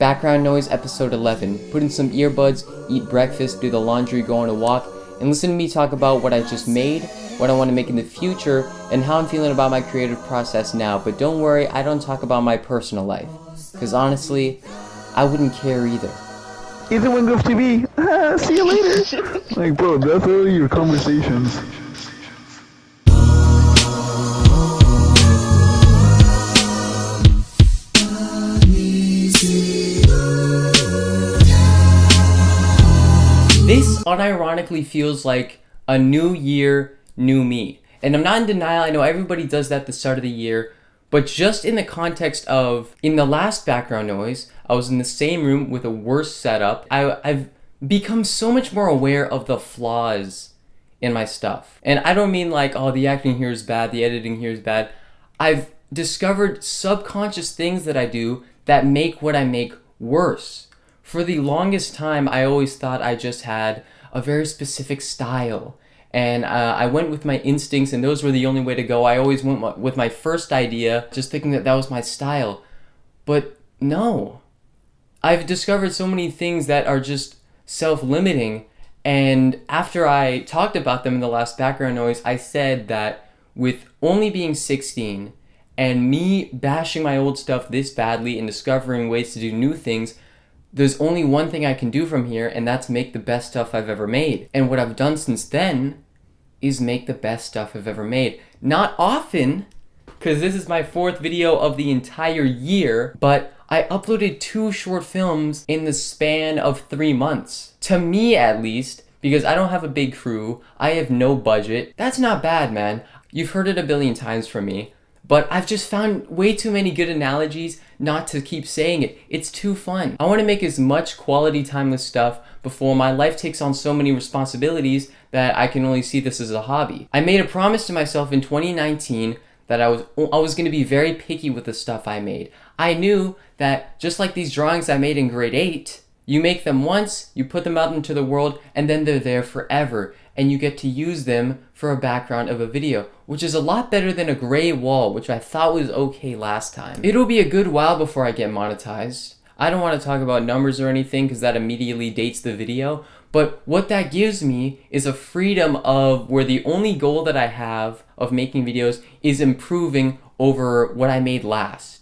Background noise episode 11. Put in some earbuds, eat breakfast, do the laundry, go on a walk, and listen to me talk about what I just made, what I want to make in the future, and how I'm feeling about my creative process now. But don't worry, I don't talk about my personal life, because honestly, I wouldn't care either. Ethanewingrovetv. See you later. Like, bro, that's all your conversations. This unironically feels like a new year, new me. And I'm not in denial, I know everybody does that at the start of the year, but just in the context of, in the last background noise, I was in the same room with a worse setup. I've become so much more aware of the flaws in my stuff. And I don't mean like, oh, the acting here is bad, the editing here is bad. I've discovered subconscious things that I do that make what I make worse. For the longest time, I always thought I just had a very specific style. And I went with my instincts, and those were the only way to go. I always went with my first idea, just thinking that that was my style. But no. I've discovered so many things that are just self-limiting. And after I talked about them in the last background noise, I said that with only being 16 and me bashing my old stuff this badly and discovering ways to do new things, there's only one thing I can do from here, and that's make the best stuff I've ever made. And what I've done since then is make the best stuff I've ever made. Not often, because this is my 4th video of the entire year, but I uploaded 2 short films in the span of 3 months. To me, at least, because I don't have a big crew, I have no budget. That's not bad, man. You've heard it a billion times from me. But I've just found way too many good analogies not to keep saying it. It's too fun. I want to make as much quality timeless stuff before my life takes on so many responsibilities that I can only see this as a hobby. I made a promise to myself in 2019 that I was going to be very picky with the stuff I made. I knew that just like these drawings I made in grade 8, you make them once, you put them out into the world, and then they're there forever. And you get to use them for a background of a video, which is a lot better than a gray wall, which I thought was okay last time. It'll be a good while before I get monetized. I don't want to talk about numbers or anything because that immediately dates the video, but what that gives me is a freedom of where the only goal that I have of making videos is improving over what I made last.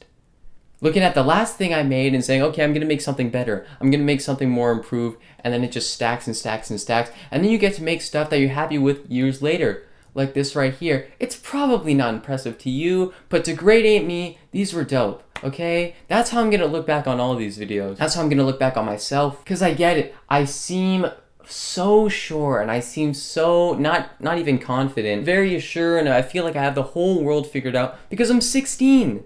Looking at the last thing I made and saying, okay, I'm going to make something better. I'm going to make something more improved. And then it just stacks and stacks and stacks. And then you get to make stuff that you're happy with years later. Like this right here. It's probably not impressive to you, but to grade 8 me, these were dope. Okay? That's how I'm going to look back on all these videos. That's how I'm going to look back on myself. Because I get it. I seem so sure and I seem so not even confident. Very assured, and I feel like I have the whole world figured out because I'm 16.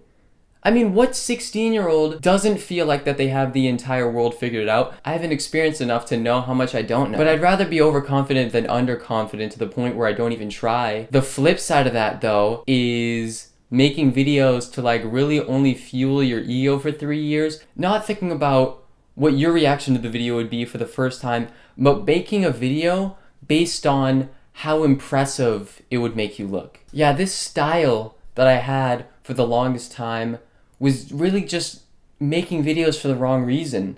I mean, what 16-year-old doesn't feel like that they have the entire world figured out? I haven't experienced enough to know how much I don't know. But I'd rather be overconfident than underconfident to the point where I don't even try. The flip side of that, though, is making videos to like really only fuel your ego for 3 years. Not thinking about what your reaction to the video would be for the first time, but making a video based on how impressive it would make you look. Yeah, this style that I had for the longest time was really just making videos for the wrong reason.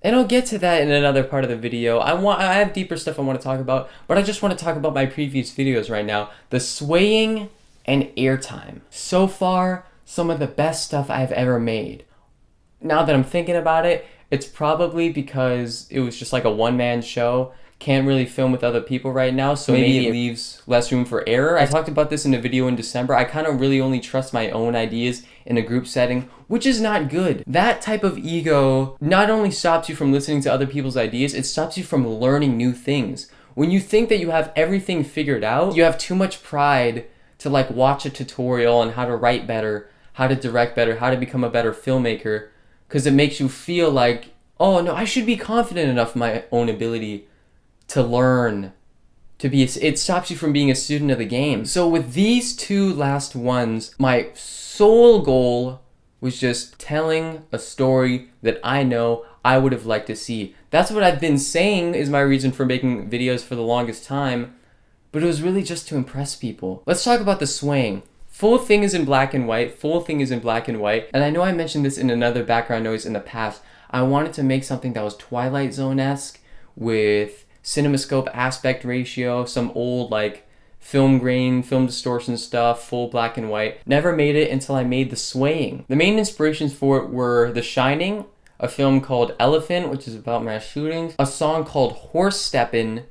And I'll get to that in another part of the video. I have deeper stuff I want to talk about, but I just want to talk about my previous videos right now. The swaying and airtime. So far, some of the best stuff I've ever made. Now that I'm thinking about it, it's probably because it was just like a one-man show. Can't really film with other people right now, so maybe it leaves less room for error. I talked about this in a video in December. I kind of really only trust my own ideas in a group setting, which is not good. That type of ego not only stops you from listening to other people's ideas, it stops you from learning new things. When you think that you have everything figured out, you have too much pride to like watch a tutorial on how to write better, how to direct better, how to become a better filmmaker, because it makes you feel like, oh no, I should be confident enough in my own ability to learn, it stops you from being a student of the game. So with these 2 last ones, my sole goal was just telling a story that I know I would have liked to see. That's what I've been saying is my reason for making videos for the longest time, but it was really just to impress people. Let's talk about the swaying. Full thing is in black and white. Full thing is in black and white. And I know I mentioned this in another background noise in the past. I wanted to make something that was Twilight Zone-esque with cinemascope aspect ratio, some old like film grain, film distortion stuff, full black and white. Never made it until I made The Swaying. The main inspirations for it were The Shining, a film called Elephant, which is about mass shootings, a song called Horse Steppin',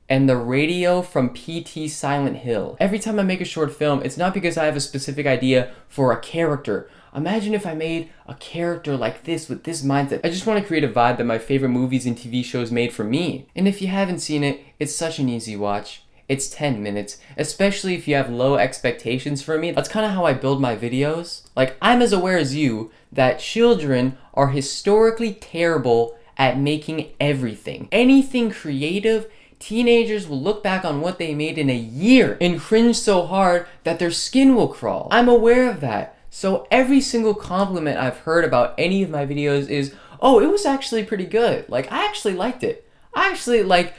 and the radio from P.T. Silent Hill. Every time I make a short film, it's not because I have a specific idea for a character. Imagine if I made a character like this with this mindset. I just want to create a vibe that my favorite movies and TV shows made for me. And if you haven't seen it, it's such an easy watch. It's 10 minutes, especially if you have low expectations for me. That's kind of how I build my videos. Like, I'm as aware as you that children are historically terrible at making everything. Anything creative, teenagers will look back on what they made in a year and cringe so hard that their skin will crawl. I'm aware of that. So every single compliment I've heard about any of my videos is, oh, it was actually pretty good. Like, I actually liked it.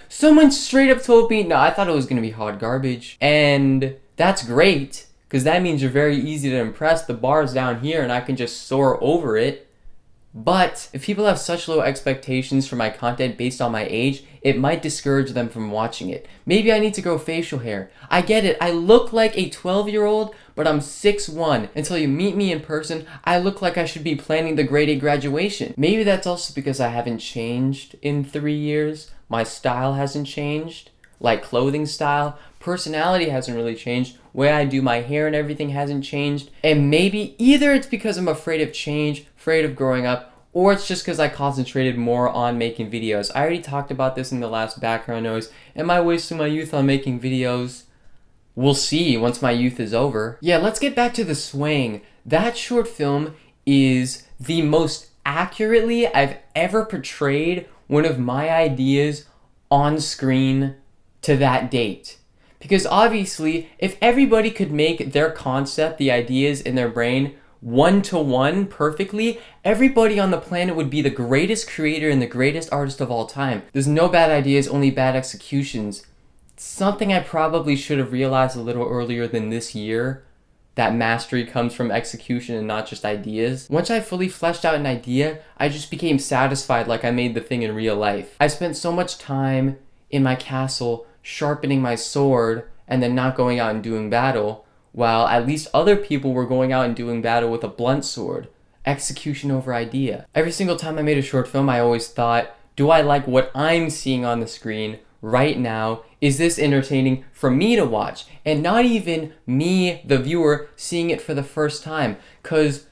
Someone straight up told me, no, I thought it was going to be hot garbage. And that's great, because that means you're very easy to impress. The bar's down here and I can just soar over it. But if people have such low expectations for my content based on my age, it might discourage them from watching it. Maybe I need to grow facial hair. I get it. I look like a 12-year-old, but I'm 6'1". Until you meet me in person, I look like I should be planning the grade 8 graduation. Maybe that's also because I haven't changed in 3 years. My style hasn't changed, like clothing style. Personality hasn't really changed. Way I do my hair and everything hasn't changed. And maybe either it's because I'm afraid of change, afraid of growing up, or it's just because I concentrated more on making videos. I already talked about this in the last background noise. Am I wasting my youth on making videos? We'll see once my youth is over. Yeah, let's get back to The Swaying. That short film is the most accurately I've ever portrayed one of my ideas on screen to that date. Because obviously, if everybody could make their concept, the ideas in their brain, one-to-one perfectly, everybody on the planet would be the greatest creator and the greatest artist of all time. There's no bad ideas, only bad executions. Something I probably should have realized a little earlier than this year, that mastery comes from execution and not just ideas. Once I fully fleshed out an idea, I just became satisfied like I made the thing in real life. I spent so much time in my castle sharpening my sword and then not going out and doing battle, while at least other people were going out and doing battle with a blunt sword. Execution over idea. Every single time I made a short film, I always thought, do I like what I'm seeing on the screen right now? Is this entertaining for me to watch? And not even me, the viewer, seeing it for the first time. Because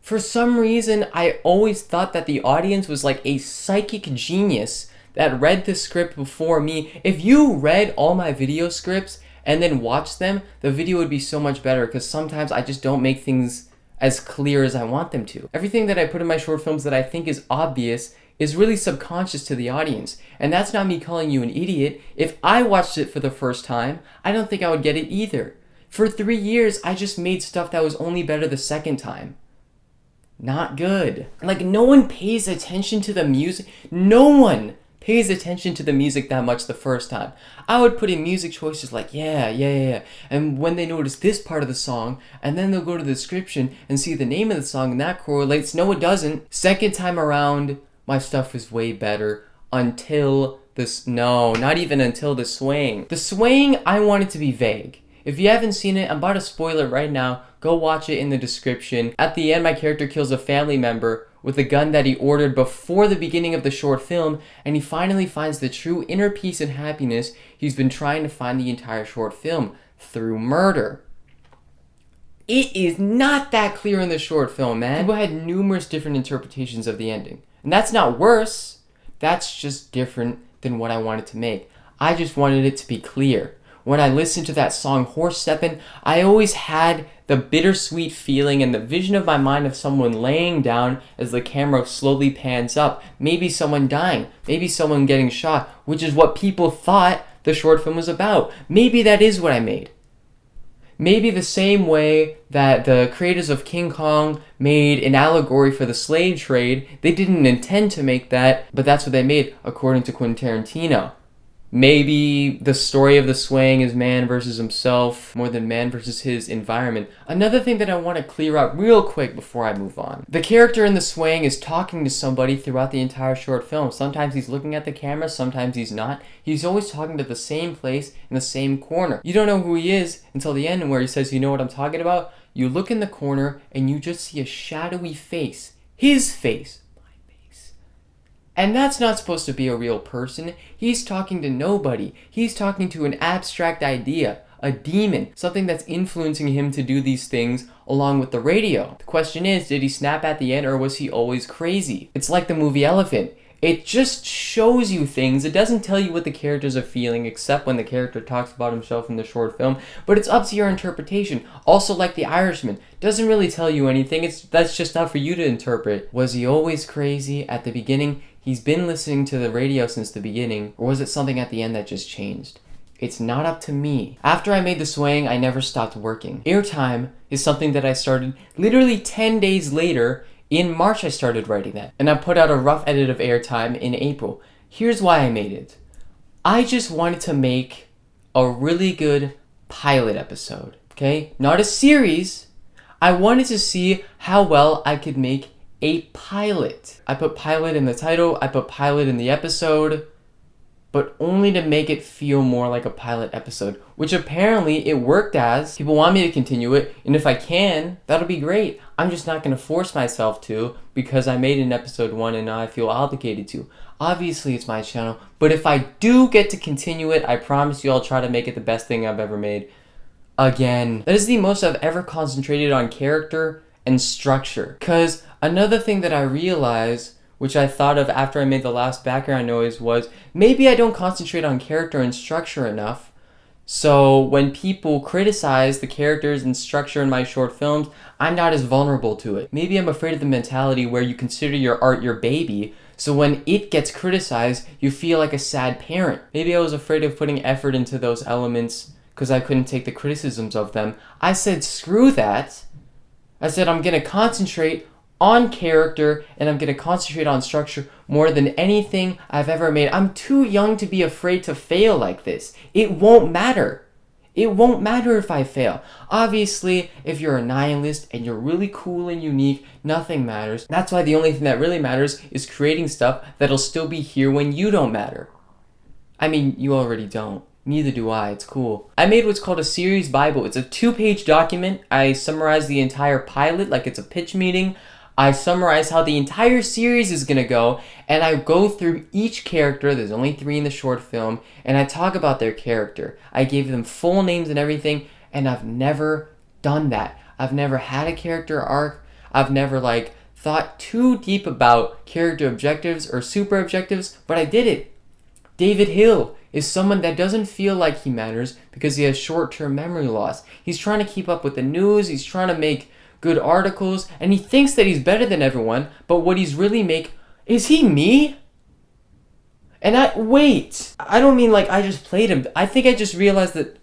for some reason, I always thought that the audience was like a psychic genius that read the script before me. If you read all my video scripts and then watched them, the video would be so much better, because sometimes I just don't make things as clear as I want them to. Everything that I put in my short films that I think is obvious is really subconscious to the audience. And that's not me calling you an idiot. If I watched it for the first time, I don't think I would get it either. For 3 years, I just made stuff that was only better the second time. Not good. Like, no one pays attention to the music. No one pays attention to the music that much the first time. I would put in music choices like, yeah. And when they notice this part of the song, and then they'll go to the description and see the name of the song, and that correlates. No, it doesn't. Second time around, my stuff was way better until this. No, not even until The Swaying. The Swaying, I want it to be vague. If you haven't seen it, I'm about to spoil it right now. Go watch it in the description. At the end, my character kills a family member with a gun that he ordered before the beginning of the short film, and he finally finds the true inner peace and happiness he's been trying to find the entire short film, through murder. It is not that clear in the short film, man. People had numerous different interpretations of the ending. And that's not worse. That's just different than what I wanted to make. I just wanted it to be clear. When I listened to that song, Horse Steppin', I always had the bittersweet feeling and the vision of my mind of someone laying down as the camera slowly pans up. Maybe someone dying, maybe someone getting shot, which is what people thought the short film was about. Maybe that is what I made. Maybe the same way that the creators of King Kong made an allegory for the slave trade, they didn't intend to make that, but that's what they made, according to Quentin Tarantino. Maybe the story of the swing is man versus himself more than man versus his environment. Another thing that I want to clear up real quick before I move on. The character in the swing is talking to somebody throughout the entire short film. Sometimes he's looking at the camera, sometimes he's not. He's always talking to the same place in the same corner. You don't know who he is until the end where he says, you know what I'm talking about? You look in the corner and you just see a shadowy face. His face. And that's not supposed to be a real person. He's talking to nobody. He's talking to an abstract idea, a demon, something that's influencing him to do these things along with the radio. The question is, did he snap at the end or was he always crazy? It's like the movie Elephant. It just shows you things. It doesn't tell you what the characters are feeling except when the character talks about himself in the short film, but it's up to your interpretation. Also like The Irishman, doesn't really tell you anything. That's just up for you to interpret. Was he always crazy at the beginning? He's been listening to the radio since the beginning, or was it something at the end that just changed? It's not up to me. After I made The Swing, I never stopped working. Airtime is something that I started literally 10 days later. In March, I started writing that, and I put out a rough edit of Airtime in April. Here's why I made it. I just wanted to make a really good pilot episode, okay? Not a series. I wanted to see how well I could make a pilot. I put pilot in the title, I put pilot in the episode, but only to make it feel more like a pilot episode, which apparently it worked as. People want me to continue it, and if I can, that'll be great. I'm just not going to force myself to because I made it in episode 1 and now I feel obligated to. Obviously, it's my channel, but if I do get to continue it, I promise you I'll try to make it the best thing I've ever made. Again, that is the most I've ever concentrated on character and structure. Because another thing that I realized, which I thought of after I made the last background noise, was maybe I don't concentrate on character and structure enough. So when people criticize the characters and structure in my short films, I'm not as vulnerable to it. Maybe I'm afraid of the mentality where you consider your art your baby, so when it gets criticized, you feel like a sad parent. Maybe I was afraid of putting effort into those elements because I couldn't take the criticisms of them. I said, screw that. I said, I'm going to concentrate on character and I'm going to concentrate on structure more than anything I've ever made. I'm too young to be afraid to fail like this. It won't matter. It won't matter if I fail. Obviously, if you're a nihilist and you're really cool and unique, nothing matters. That's why the only thing that really matters is creating stuff that'll still be here when you don't matter. I mean, you already don't. Neither do I. It's cool. I made what's called a series Bible. It's a 2-page document. I summarize the entire pilot like it's a pitch meeting. I summarize how the entire series is going to go, and I go through each character. There's only 3 in the short film, and I talk about their character. I gave them full names and everything, and I've never done that. I've never had a character arc. I've never thought too deep about character objectives or super objectives, but I did it. David Hill is someone that doesn't feel like he matters because he has short-term memory loss. He's trying to keep up with the news. He's trying to make good articles, and he thinks that he's better than everyone, but what he's really is he me? And I don't mean like I just played him. I think I just realized that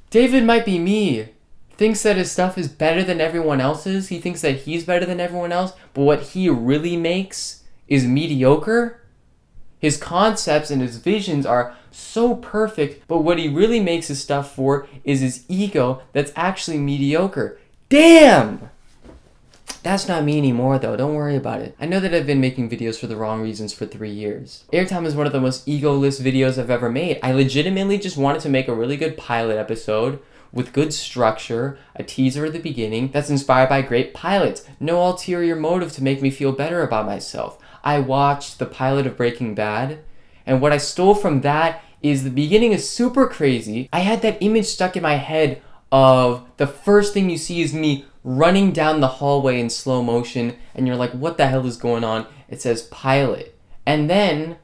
David might be me. Thinks that his stuff is better than everyone else's. He thinks that he's better than everyone else, but what he really makes is mediocre. His concepts and his visions are so perfect, but what he really makes his stuff for is his ego that's actually mediocre. Damn! That's not me anymore though, don't worry about it. I know that I've been making videos for the wrong reasons for 3 years. Airtime is one of the most egoless videos I've ever made. I legitimately just wanted to make a really good pilot episode with good structure, a teaser at the beginning that's inspired by great pilots. No ulterior motive to make me feel better about myself. I watched the pilot of Breaking Bad, and what I stole from that is the beginning is super crazy. I had that image stuck in my head of the first thing you see is me running down the hallway in slow motion, and you're like, what the hell is going on? It says pilot. And then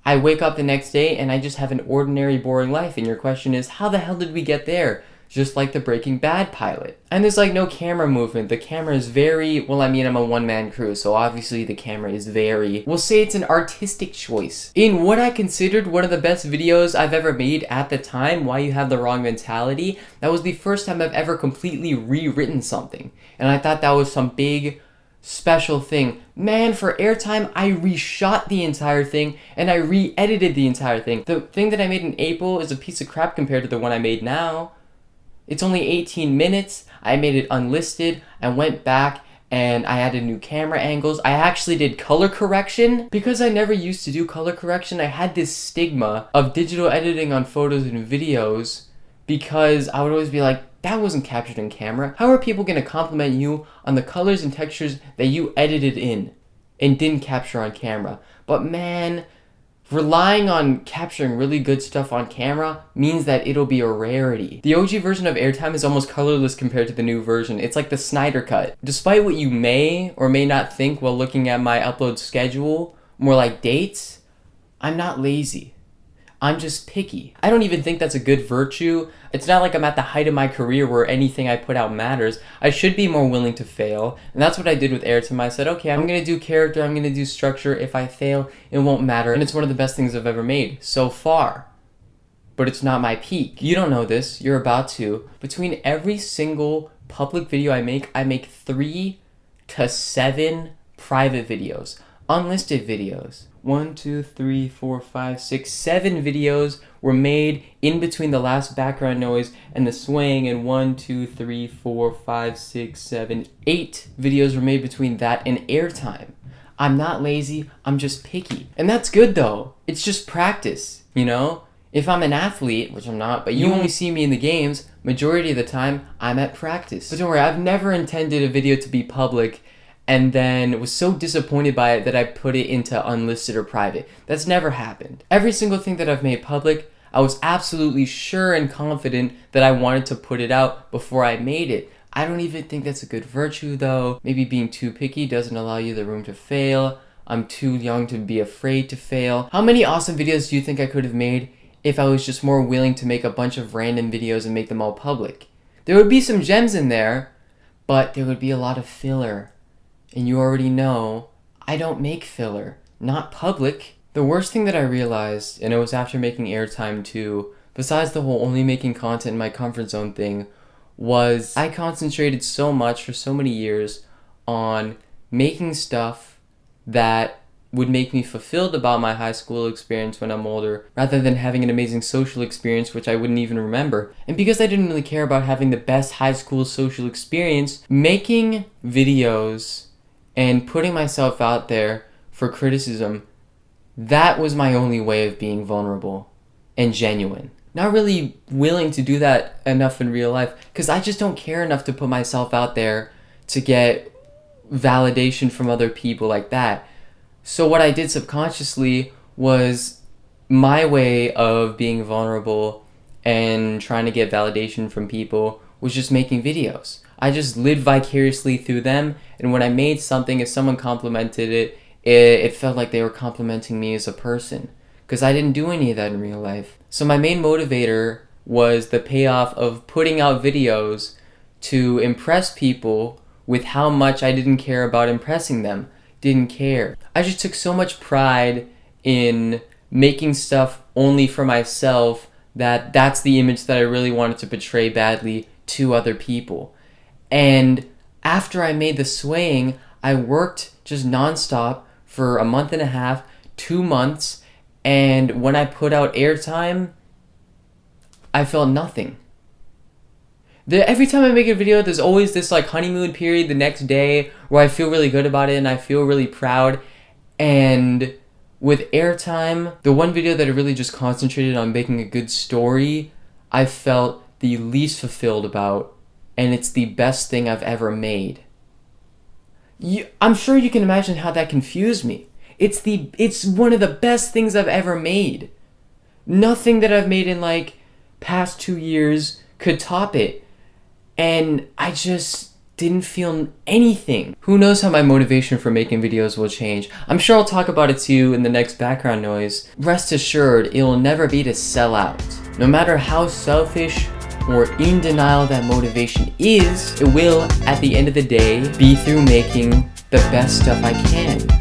I wake up the next day and I just have an ordinary, boring life, and your question is, how the hell did we get there? Just like the Breaking Bad pilot. And there's no camera movement. The camera is I'm a one-man crew, so obviously the camera is we'll say it's an artistic choice. In what I considered one of the best videos I've ever made at the time, Why You Have the Wrong Mentality, that was the first time I've ever completely rewritten something. And I thought that was some big special thing. Man, for AIRTIME, I reshot the entire thing and I re-edited the entire thing. The thing that I made in April is a piece of crap compared to the one I made now. It's only 18 minutes. I made it unlisted. I went back and I added new camera angles. I actually did color correction. Because I never used to do color correction, I had this stigma of digital editing on photos and videos because I would always be like, that wasn't captured in camera. How are people going to compliment you on the colors and textures that you edited in and didn't capture on camera? But man, relying on capturing really good stuff on camera means that it'll be a rarity. The OG version of AIRTIME is almost colorless compared to the new version. It's like the Snyder Cut. Despite what you may or may not think while looking at my upload schedule, more like dates, I'm not lazy. I'm just picky. I don't even think that's a good virtue. It's not like I'm at the height of my career where anything I put out matters. I should be more willing to fail. And that's what I did with AIRTIME. I said, okay, I'm going to do character, I'm going to do structure. If I fail, it won't matter. And it's one of the best things I've ever made so far. But it's not my peak. You don't know this. You're about to. Between every single public video I make 3 to 7 private videos. Unlisted videos. 1, 2, 3, 4, 5, 6, 7 videos were made in between the last background noise and the swaying, and 1, 2, 3, 4, 5, 6, 7, 8 videos were made between that and AIRTIME. I'm not lazy, I'm just picky. And that's good though. It's just practice, you know? If I'm an athlete, which I'm not, but you only see me in the games, majority of the time, I'm at practice. But don't worry, I've never intended a video to be public and then was so disappointed by it that I put it into unlisted or private. That's never happened. Every single thing that I've made public, I was absolutely sure and confident that I wanted to put it out before I made it. I don't even think that's a good virtue though. Maybe being too picky doesn't allow you the room to fail. I'm too young to be afraid to fail. How many awesome videos do you think I could have made if I was just more willing to make a bunch of random videos and make them all public? There would be some gems in there, but there would be a lot of filler. And you already know, I don't make filler. Not public. The worst thing that I realized, and it was after making AIRTIME too, besides the whole only making content in my comfort zone thing, was I concentrated so much for so many years on making stuff that would make me fulfilled about my high school experience when I'm older, rather than having an amazing social experience which I wouldn't even remember. And because I didn't really care about having the best high school social experience, making videos and putting myself out there for criticism, that was my only way of being vulnerable and genuine. Not really willing to do that enough in real life, because I just don't care enough to put myself out there to get validation from other people like that. So what I did subconsciously was my way of being vulnerable and trying to get validation from people was just making videos. I just lived vicariously through them, and when I made something, if someone complimented it, it felt like they were complimenting me as a person, because I didn't do any of that in real life. So my main motivator was the payoff of putting out videos to impress people with how much I didn't care about impressing them. Didn't care. I just took so much pride in making stuff only for myself that that's the image that I really wanted to portray badly to other people. And after I made the swaying, I worked just nonstop for a month and a half, 2 months, and when I put out AIRTIME, I felt nothing. Every time I make a video, there's always this like honeymoon period the next day where I feel really good about it and I feel really proud. And with AIRTIME, the one video that I really just concentrated on making a good story, I felt the least fulfilled about, and it's the best thing I've ever made. I'm sure you can imagine how that confused me. It's one of the best things I've ever made. Nothing that I've made in like past 2 years could top it. And I just didn't feel anything. Who knows how my motivation for making videos will change. I'm sure I'll talk about it to you in the next background noise. Rest assured, it will never be to sell out. No matter how selfish or in denial that motivation is, it will, at the end of the day, be through making the best stuff I can.